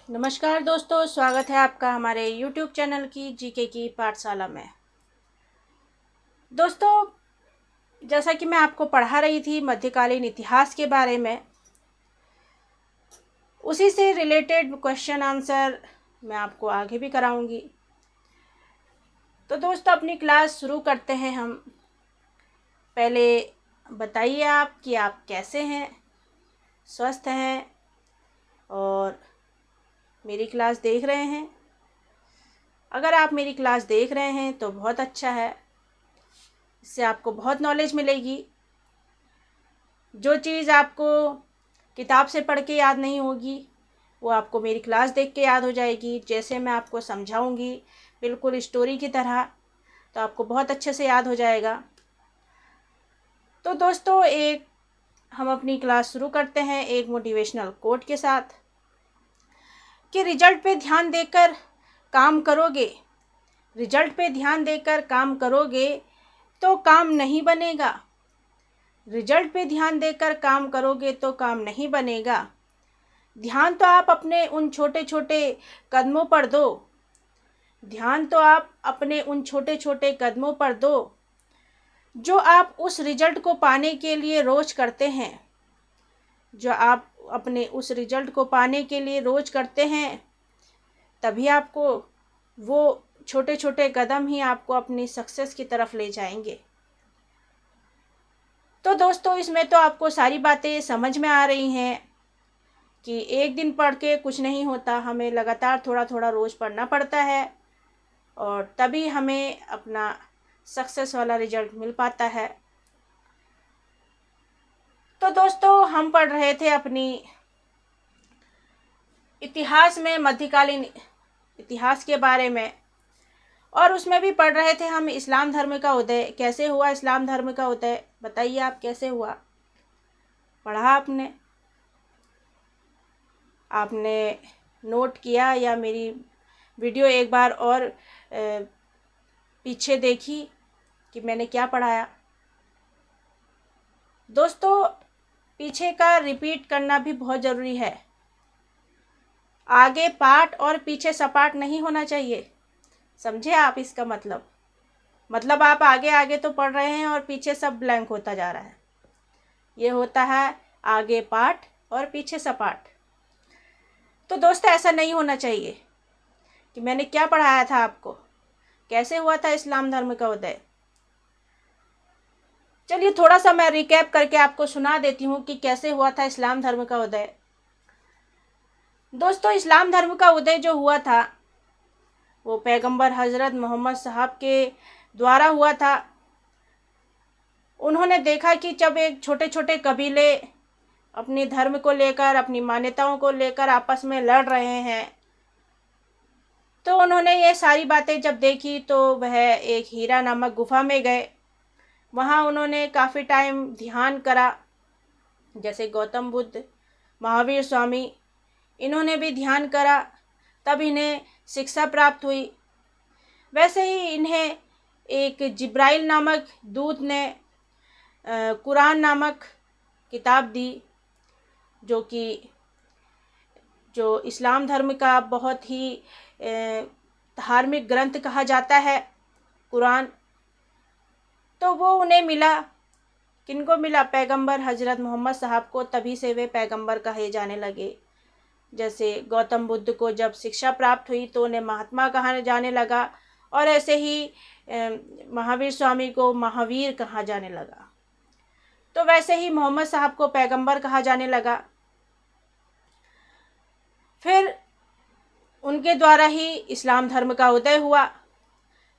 नमस्कार दोस्तों, स्वागत है आपका हमारे YouTube चैनल की जीके की पाठशाला में। दोस्तों, जैसा कि मैं आपको पढ़ा रही थी मध्यकालीन इतिहास के बारे में, उसी से रिलेटेड क्वेश्चन आंसर मैं आपको आगे भी कराऊंगी। तो दोस्तों, अपनी क्लास शुरू करते हैं हम। पहले बताइए आप कि आप कैसे हैं, स्वस्थ हैं और मेरी क्लास देख रहे हैं। अगर आप मेरी क्लास देख रहे हैं तो बहुत अच्छा है, इससे आपको बहुत नॉलेज मिलेगी। जो चीज़ आपको किताब से पढ़ के याद नहीं होगी वो आपको मेरी क्लास देख के याद हो जाएगी। जैसे मैं आपको समझाऊंगी बिल्कुल स्टोरी की तरह, तो आपको बहुत अच्छे से याद हो जाएगा। तो दोस्तों, हम अपनी क्लास शुरू करते हैं एक मोटिवेशनल कोट के साथ कि रिजल्ट पे ध्यान देकर काम करोगे, रिजल्ट पे ध्यान देकर काम करोगे तो काम नहीं बनेगा। रिजल्ट पे ध्यान देकर काम करोगे तो काम नहीं बनेगा। ध्यान तो आप अपने उन छोटे छोटे कदमों पर दो, ध्यान तो आप अपने उन छोटे छोटे कदमों पर दो जो आप उस रिजल्ट को पाने के लिए रोज करते हैं, जो आप अपने उस रिजल्ट को पाने के लिए रोज करते हैं। तभी आपको वो छोटे छोटे कदम ही आपको अपनी सक्सेस की तरफ ले जाएंगे। तो दोस्तों, इसमें तो आपको सारी बातें समझ में आ रही हैं कि एक दिन पढ़ के कुछ नहीं होता, हमें लगातार थोड़ा थोड़ा रोज़ पढ़ना पड़ता है और तभी हमें अपना सक्सेस वाला रिजल्ट मिल पाता है। तो दोस्तों, हम पढ़ रहे थे अपनी इतिहास में, मध्यकालीन इतिहास के बारे में, और उसमें भी पढ़ रहे थे हम इस्लाम धर्म का उदय कैसे हुआ। इस्लाम धर्म का उदय बताइए आप कैसे हुआ, पढ़ा आपने? आपने नोट किया या मेरी वीडियो एक बार और पीछे देखी कि मैंने क्या पढ़ाया? दोस्तों, पीछे का रिपीट करना भी बहुत ज़रूरी है। आगे पाठ और पीछे सपाट नहीं होना चाहिए, समझे आप इसका मतलब आप आगे आगे तो पढ़ रहे हैं और पीछे सब ब्लैंक होता जा रहा है। ये होता है आगे पाठ और पीछे सपाट। तो दोस्तों, ऐसा नहीं होना चाहिए कि मैंने क्या पढ़ाया था आपको, कैसे हुआ था इस्लाम धर्म का उदय। चलिए थोड़ा सा मैं रिकैप करके आपको सुना देती हूँ कि कैसे हुआ था इस्लाम धर्म का उदय। दोस्तों, इस्लाम धर्म का उदय जो हुआ था वो पैगंबर हज़रत मोहम्मद साहब के द्वारा हुआ था। उन्होंने देखा कि जब एक छोटे छोटे कबीले अपने धर्म को लेकर, अपनी मान्यताओं को लेकर आपस में लड़ रहे हैं, तो उन्होंने ये सारी बातें जब देखी तो वह एक हीरा नामक गुफा में गए। वहाँ उन्होंने काफ़ी टाइम ध्यान करा। जैसे गौतम बुद्ध, महावीर स्वामी, इन्होंने भी ध्यान करा, तब इन्हें शिक्षा प्राप्त हुई। वैसे ही इन्हें एक जिब्राइल नामक दूत ने कुरान नामक किताब दी, जो इस्लाम धर्म का बहुत ही धार्मिक ग्रंथ कहा जाता है, कुरान। तो वो उन्हें मिला, किनको मिला? पैगंबर हज़रत मोहम्मद साहब को। तभी से वे पैगंबर कहे जाने लगे। जैसे गौतम बुद्ध को जब शिक्षा प्राप्त हुई तो उन्हें महात्मा कहा जाने लगा, और ऐसे ही महावीर स्वामी को महावीर कहा जाने लगा। तो वैसे ही मोहम्मद साहब को पैगंबर कहा जाने लगा। फिर उनके द्वारा ही इस्लाम धर्म का उदय हुआ।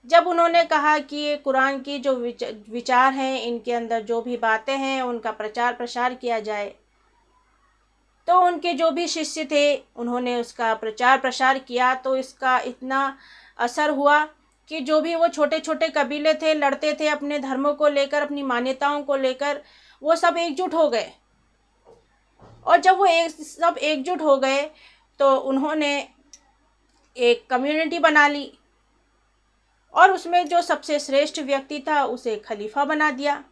जब उन्होंने कहा कि ये कुरान की जो विचार हैं, इनके अंदर जो भी बातें हैं उनका प्रचार प्रसार किया जाए, तो उनके जो भी शिष्य थे उन्होंने उसका प्रचार प्रसार किया। तो इसका इतना असर हुआ कि जो भी वो छोटे छोटे कबीले थे, लड़ते थे अपने धर्मों को लेकर, अपनी मान्यताओं को लेकर, वो सब एकजुट हो गए। और जब वो सब एकजुट हो गए तो उन्होंने एक कम्युनिटी बना ली, और उसमें जो सबसे श्रेष्ठ व्यक्ति था उसे खलीफा बना दिया।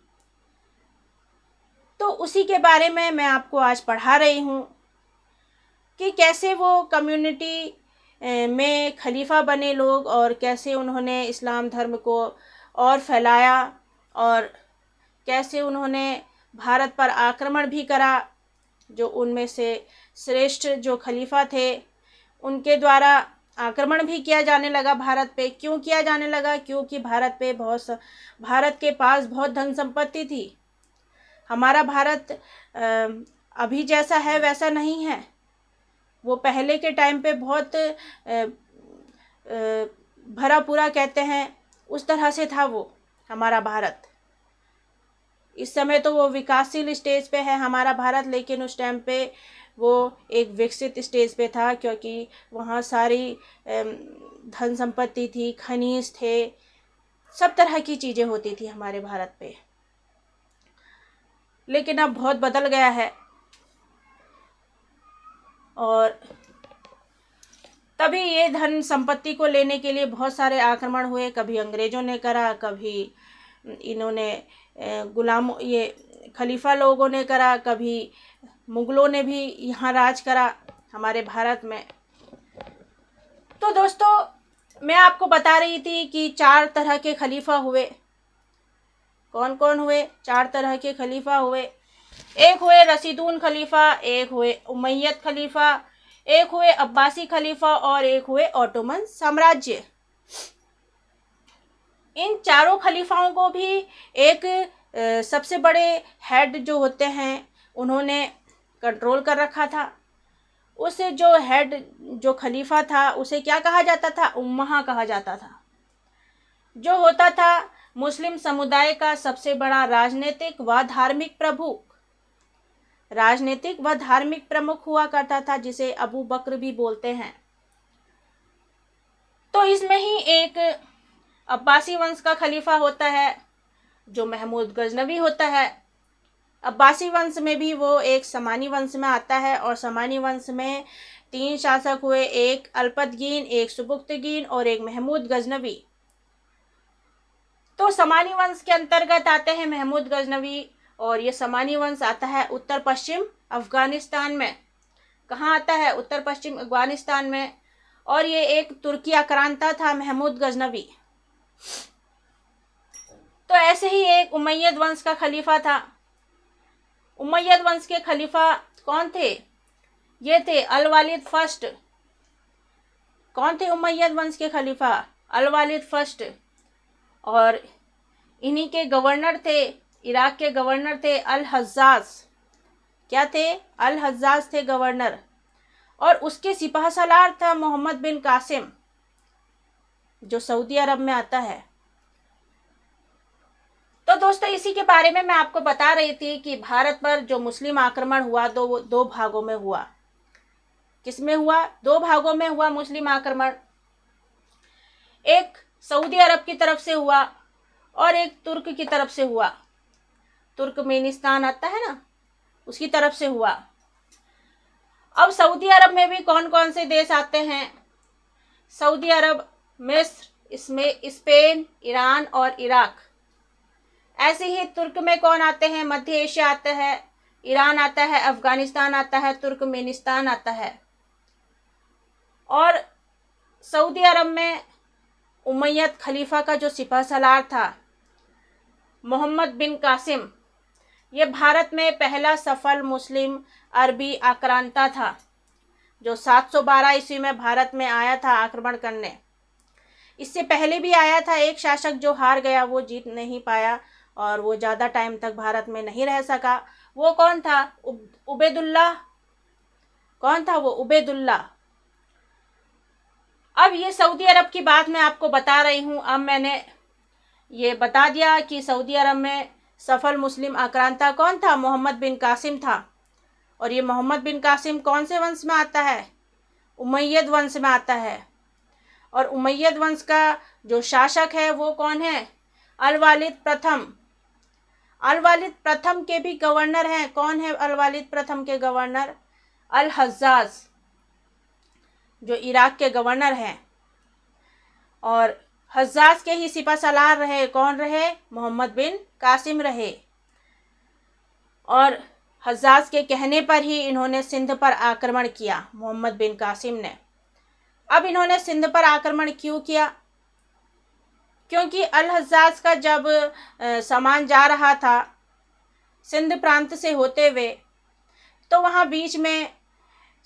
तो उसी के बारे में मैं आपको आज पढ़ा रही हूँ। कि कैसे वो कम्युनिटी में खलीफा बने लोग और कैसे उन्होंने इस्लाम धर्म को और फैलाया और कैसे उन्होंने भारत पर आक्रमण भी करा। जो उनमें से श्रेष्ठ जो खलीफा थे उनके द्वारा आक्रमण भी किया जाने लगा भारत पे। क्यों किया जाने लगा? क्योंकि भारत के पास बहुत धन संपत्ति थी। हमारा भारत अभी जैसा है वैसा नहीं है। वो पहले के टाइम पे बहुत भरा पूरा कहते हैं उस तरह से था वो हमारा भारत। इस समय तो वो विकासशील स्टेज पे है हमारा भारत, लेकिन उस टाइम पे वो एक विकसित स्टेज पे था, क्योंकि वहाँ सारी धन संपत्ति थी, खनिज थे, सब तरह की चीज़ें होती थी हमारे भारत पे। लेकिन अब बहुत बदल गया है और तभी ये धन संपत्ति को लेने के लिए बहुत सारे आक्रमण हुए। कभी अंग्रेज़ों ने करा, कभी इन्होंने ये खलीफा लोगों ने करा, कभी मुग़लों ने भी यहाँ राज करा हमारे भारत में। तो दोस्तों मैं आपको बता रही थी कि 4 तरह के खलीफा हुए। कौन कौन हुए? 4 तरह के खलीफा हुए। एक हुए रशीदून खलीफा, एक हुए उमैयद खलीफा, एक हुए अब्बासी खलीफा और एक हुए ऑटोमन साम्राज्य। इन चारों खलीफाओं को भी एक सबसे बड़े हेड जो होते हैं उन्होंने कंट्रोल कर रखा था। उस जो हेड जो खलीफा था उसे क्या कहा जाता था? उम्महा कहा जाता था। जो होता था मुस्लिम समुदाय का सबसे बड़ा राजनीतिक व धार्मिक प्रमुख हुआ करता था, जिसे अबू बकर भी बोलते हैं। तो इसमें ही एक अब्बासी वंश का खलीफा होता है जो महमूद गजनवी होता है। अब्बासी वंश में भी वो एक समानी वंश में आता है और समानी वंश में 3 शासक हुए, एक अल्पतगीन, एक सुबुक्तगीन और एक महमूद गजनवी। तो समानी वंश के अंतर्गत आते हैं महमूद गजनवी और ये समानी वंश आता है उत्तर पश्चिम अफ़गानिस्तान में। कहाँ आता है? उत्तर पश्चिम अफ़गानिस्तान में। और ये एक तुर्की आक्रांता था महमूद गजनवी। तो ऐसे ही एक उमैयद वंश का खलीफा था। उमैयद वंश के खलीफा कौन थे? ये थे अल वालिद फर्स्ट। कौन थे उमैयद वंश के खलीफा? अल वालिद फर्स्ट। और इन्हीं के गवर्नर थे, इराक के गवर्नर थे अल हज्जाज। क्या थे? अल हज्जाज थे गवर्नर। और उसके सिपह सालार था मोहम्मद बिन कासिम, जो सऊदी अरब में आता है। तो दोस्तों इसी के बारे में मैं आपको बता रही थी कि भारत पर जो मुस्लिम आक्रमण हुआ दो भागों में हुआ। किसमें हुआ? 2 भागों में हुआ मुस्लिम आक्रमण। एक सऊदी अरब की तरफ से हुआ और एक तुर्क की तरफ से हुआ। तुर्कमेनिस्तान आता है ना, उसकी तरफ से हुआ। अब सऊदी अरब में भी कौन कौन से देश आते हैं? सऊदी अरब, मिस्र, इसमें स्पेन, ईरान और इराक। ऐसे ही तुर्क में कौन आते हैं? मध्य एशिया आता है, ईरान आता है, अफगानिस्तान आता है, तुर्कमेनिस्तान आता है। और सऊदी अरब में उमैयद खलीफा का जो सिपह सालार था मोहम्मद बिन कासिम, ये भारत में पहला सफल मुस्लिम अरबी आक्रांता था, जो 712 ईस्वी में भारत में आया था आक्रमण करने। इससे पहले भी आया था एक शासक जो हार गया, वो जीत नहीं पाया और वो ज़्यादा टाइम तक भारत में नहीं रह सका। वो कौन था? उबैदुल्लाह। कौन था वो? उबैदुल्लाह। अब ये सऊदी अरब की बात मैं आपको बता रही हूँ। अब मैंने ये बता दिया कि सऊदी अरब में सफल मुस्लिम आक्रांता कौन था? मोहम्मद बिन कासिम था। और ये मोहम्मद बिन कासिम कौन से वंश में आता है? उमैयद वंश में आता है। और उमैयद वंश का जो शासक है वो कौन है? अल वालिद प्रथम। अल वालिद प्रथम के भी गवर्नर हैं। कौन है अल वालिद प्रथम के गवर्नर? अल हज्जाज, जो इराक के गवर्नर हैं। और हज्जाज के ही सिपह सालार रहे। कौन रहे? मोहम्मद बिन कासिम रहे। और हज्जाज के कहने पर ही इन्होंने सिंध पर आक्रमण किया, मोहम्मद बिन कासिम ने। अब इन्होंने सिंध पर आक्रमण क्यों किया? क्योंकि अल हज्जाज का जब सामान जा रहा था सिंध प्रांत से होते हुए, तो वहाँ बीच में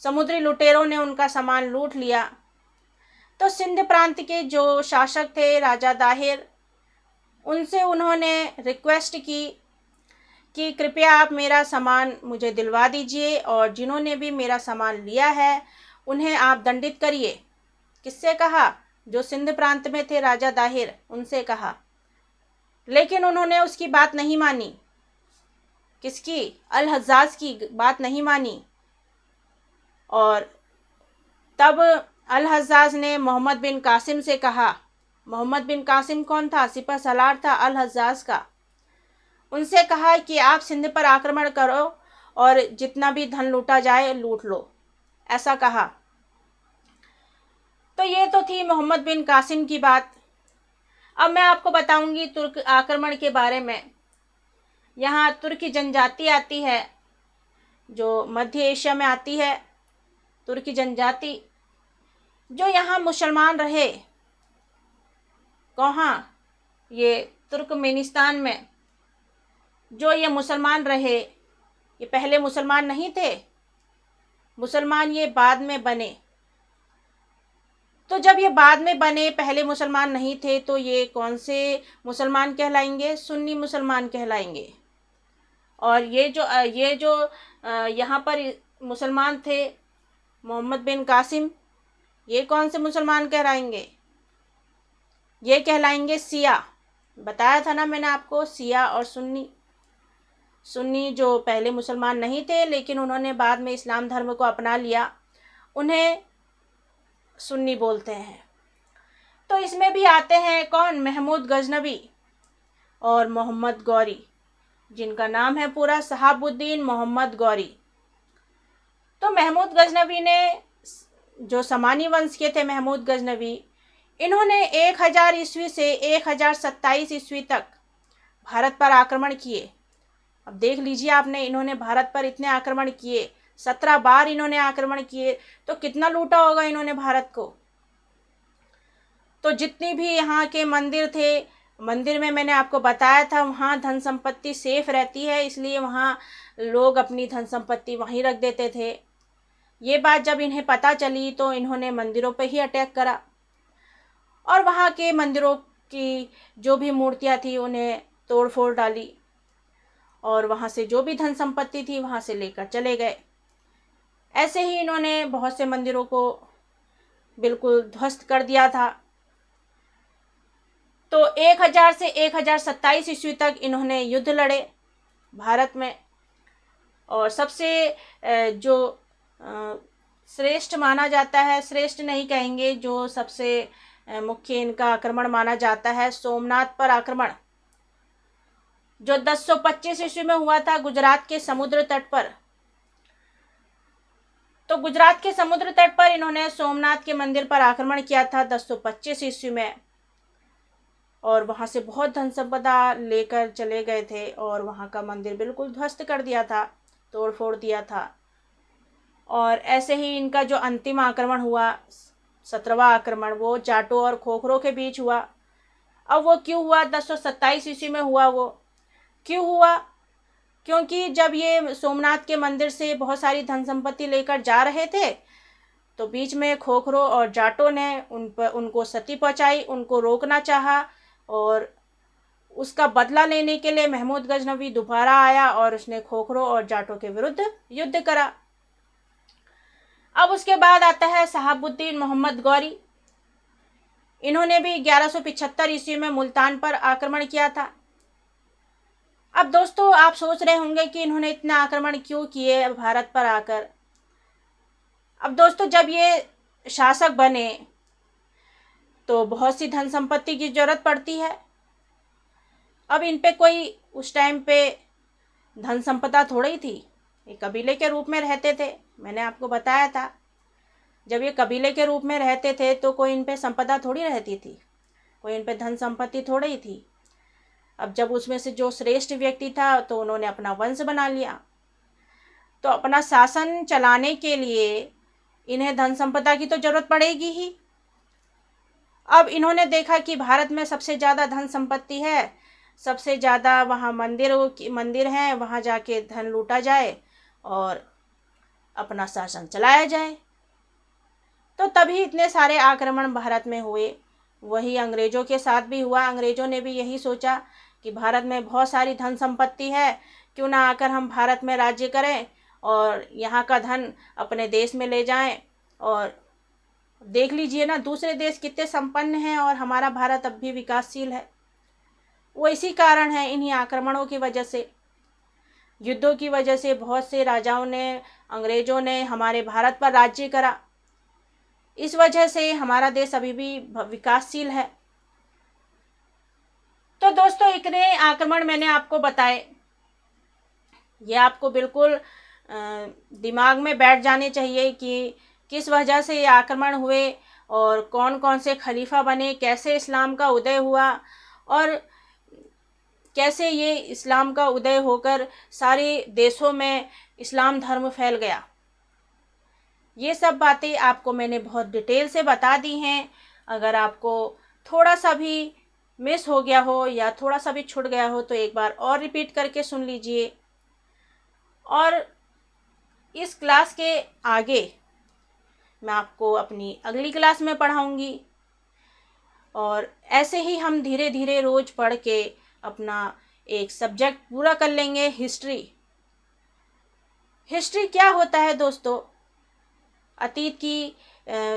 समुद्री लुटेरों ने उनका सामान लूट लिया। तो सिंध प्रांत के जो शासक थे राजा दाहिर, उनसे उन्होंने रिक्वेस्ट की कि कृपया आप मेरा सामान मुझे दिलवा दीजिए और जिन्होंने भी मेरा सामान लिया है उन्हें आप दंडित करिए। किससे कहा? जो सिंध प्रांत में थे राजा दाहिर, उनसे कहा। लेकिन उन्होंने उसकी बात नहीं मानी। किसकी? अल हज्जाज की बात नहीं मानी। और तब अल हज्जाज ने मोहम्मद बिन कासिम से कहा। मोहम्मद बिन कासिम कौन था? सिपह सलार था अल हज्जाज का। उनसे कहा कि आप सिंध पर आक्रमण करो और जितना भी धन लूटा जाए लूट लो, ऐसा कहा। तो ये तो थी मोहम्मद बिन कासिम की बात। अब मैं आपको बताऊंगी तुर्क आक्रमण के बारे में। यहाँ तुर्की जनजाति आती है, जो मध्य एशिया में आती है। तुर्की जनजाति जो यहाँ मुसलमान रहे, कहाँ? ये तुर्कमेनिस्तान में जो ये मुसलमान रहे, ये पहले मुसलमान नहीं थे। मुसलमान ये बाद में बने। तो जब ये बाद में बने, पहले मुसलमान नहीं थे, तो ये कौन से मुसलमान कहलाएंगे? सुन्नी मुसलमान कहलाएंगे। और ये जो यहाँ पर मुसलमान थे मोहम्मद बिन कासिम, ये कौन से मुसलमान कहलाएंगे? ये कहलाएंगे शिया। बताया था ना मैंने आपको, शिया और सुन्नी। सुन्नी जो पहले मुसलमान नहीं थे लेकिन उन्होंने बाद में इस्लाम धर्म को अपना लिया, उन्हें सुन्नी बोलते हैं। तो इसमें भी आते हैं कौन? महमूद गजनवी और मोहम्मद गौरी, जिनका नाम है पूरा शहाबुद्दीन मोहम्मद गौरी। तो महमूद गजनवी ने, जो समानी वंश के थे महमूद गजनवी, इन्होंने 1000 ईस्वी से 1027 ईस्वी तक भारत पर आक्रमण किए। अब देख लीजिए आपने, इन्होंने भारत पर इतने आक्रमण किए, 17 बार इन्होंने आक्रमण किए, तो कितना लूटा होगा इन्होंने भारत को। तो जितनी भी यहाँ के मंदिर थे, मंदिर में मैंने आपको बताया था वहाँ धन संपत्ति सेफ रहती है, इसलिए वहाँ लोग अपनी धन संपत्ति वहीं रख देते थे। ये बात जब इन्हें पता चली तो इन्होंने मंदिरों पर ही अटैक करा और वहाँ के मंदिरों की जो भी मूर्तियाँ थी उन्हें तोड़ फोड़ डाली और वहाँ से जो भी धन संपत्ति थी वहाँ से लेकर चले गए। ऐसे ही इन्होंने बहुत से मंदिरों को बिल्कुल ध्वस्त कर दिया था। तो 1000 से 1027 ईस्वी तक इन्होंने युद्ध लड़े भारत में। और सबसे जो श्रेष्ठ माना जाता है, श्रेष्ठ नहीं कहेंगे, जो सबसे मुख्य इनका आक्रमण माना जाता है सोमनाथ पर आक्रमण, जो 1025 ईस्वी में हुआ था गुजरात के समुद्र तट पर। तो गुजरात के समुद्र तट पर इन्होंने सोमनाथ के मंदिर पर आक्रमण किया था 1025 ईस्वी में और वहाँ से बहुत धन संपदा लेकर चले गए थे और वहाँ का मंदिर बिल्कुल ध्वस्त कर दिया था, तोड़ फोड़ दिया था। और ऐसे ही इनका जो अंतिम आक्रमण हुआ, 17वां आक्रमण, वो जाटों और खोखरों के बीच हुआ। अब वो क्यों हुआ? 1027 ईस्वी में हुआ। वो क्यों हुआ? क्योंकि जब ये सोमनाथ के मंदिर से बहुत सारी धन संपत्ति लेकर जा रहे थे तो बीच में खोखरों और जाटों ने उनको क्षति पहुंचाई, उनको रोकना चाहा और उसका बदला लेने के लिए महमूद गजनवी दोबारा आया और उसने खोखरों और जाटों के विरुद्ध युद्ध करा। अब उसके बाद आता है शहाबुद्दीन मोहम्मद गौरी। इन्होंने भी 1175 ईस्वी में मुल्तान पर आक्रमण किया था। अब दोस्तों आप सोच रहे होंगे कि इन्होंने इतना आक्रमण क्यों किए भारत पर आकर। अब दोस्तों जब ये शासक बने तो बहुत सी धन संपत्ति की जरूरत पड़ती है। अब इन पे कोई उस टाइम पे धन संपदा थोड़ी ही थी, ये कबीले के रूप में रहते थे। मैंने आपको बताया था जब ये कबीले के रूप में रहते थे तो कोई इन पे संपदा थोड़ी रहती थी, कोई इन पे धन संपत्ति थोड़ी ही थी। अब जब उसमें से जो श्रेष्ठ व्यक्ति था तो उन्होंने अपना वंश बना लिया। तो अपना शासन चलाने के लिए इन्हें धन संपदा की तो ज़रूरत पड़ेगी ही। अब इन्होंने देखा कि भारत में सबसे ज़्यादा धन संपत्ति है, सबसे ज़्यादा वहाँ मंदिर हैं, वहाँ जाके धन लूटा जाए और अपना शासन चलाया जाए। तो तभी इतने सारे आक्रमण भारत में हुए। वही अंग्रेज़ों के साथ भी हुआ। अंग्रेज़ों ने भी यही सोचा कि भारत में बहुत सारी धन संपत्ति है, क्यों ना आकर हम भारत में राज्य करें और यहाँ का धन अपने देश में ले जाएं। और देख लीजिए ना, दूसरे देश कितने संपन्न हैं और हमारा भारत अब भी विकासशील है। वो इसी कारण है, इन्हीं आक्रमणों की वजह से, युद्धों की वजह से बहुत से राजाओं ने, अंग्रेज़ों ने हमारे भारत पर राज्य करा। इस वजह से हमारा देश अभी भी विकासशील है। तो दोस्तों, इतने आक्रमण मैंने आपको बताए, ये आपको बिल्कुल दिमाग में बैठ जाने चाहिए कि किस वजह से ये आक्रमण हुए और कौन कौन से खलीफा बने, कैसे इस्लाम का उदय हुआ और कैसे ये इस्लाम का उदय होकर सारे देशों में इस्लाम धर्म फैल गया। ये सब बातें आपको मैंने बहुत डिटेल से बता दी हैं। अगर आपको थोड़ा सा भी मिस हो गया हो या थोड़ा सा भी छूट गया हो तो एक बार और रिपीट करके सुन लीजिए। और इस क्लास के आगे मैं आपको अपनी अगली क्लास में पढ़ाऊँगी और ऐसे ही हम धीरे धीरे रोज़ पढ़ के अपना एक सब्जेक्ट पूरा कर लेंगे। हिस्ट्री क्या होता है दोस्तों? अतीत की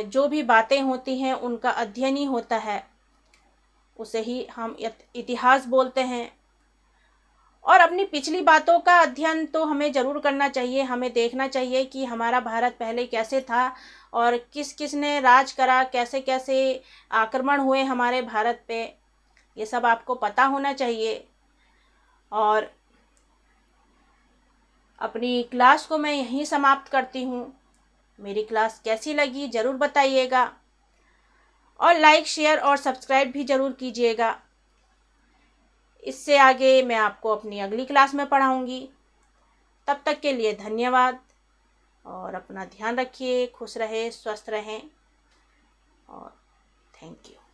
जो भी बातें होती हैं उनका अध्ययन ही होता है, उसे ही हम इतिहास बोलते हैं। और अपनी पिछली बातों का अध्ययन तो हमें ज़रूर करना चाहिए। हमें देखना चाहिए कि हमारा भारत पहले कैसे था और किस किस ने राज करा, कैसे कैसे आक्रमण हुए हमारे भारत पे, ये सब आपको पता होना चाहिए। और अपनी क्लास को मैं यहीं समाप्त करती हूँ। मेरी क्लास कैसी लगी ज़रूर बताइएगा और लाइक, शेयर और सब्सक्राइब भी ज़रूर कीजिएगा। इससे आगे मैं आपको अपनी अगली क्लास में पढ़ाऊँगी। तब तक के लिए धन्यवाद और अपना ध्यान रखिए, खुश रहें, स्वस्थ रहें और थैंक यू।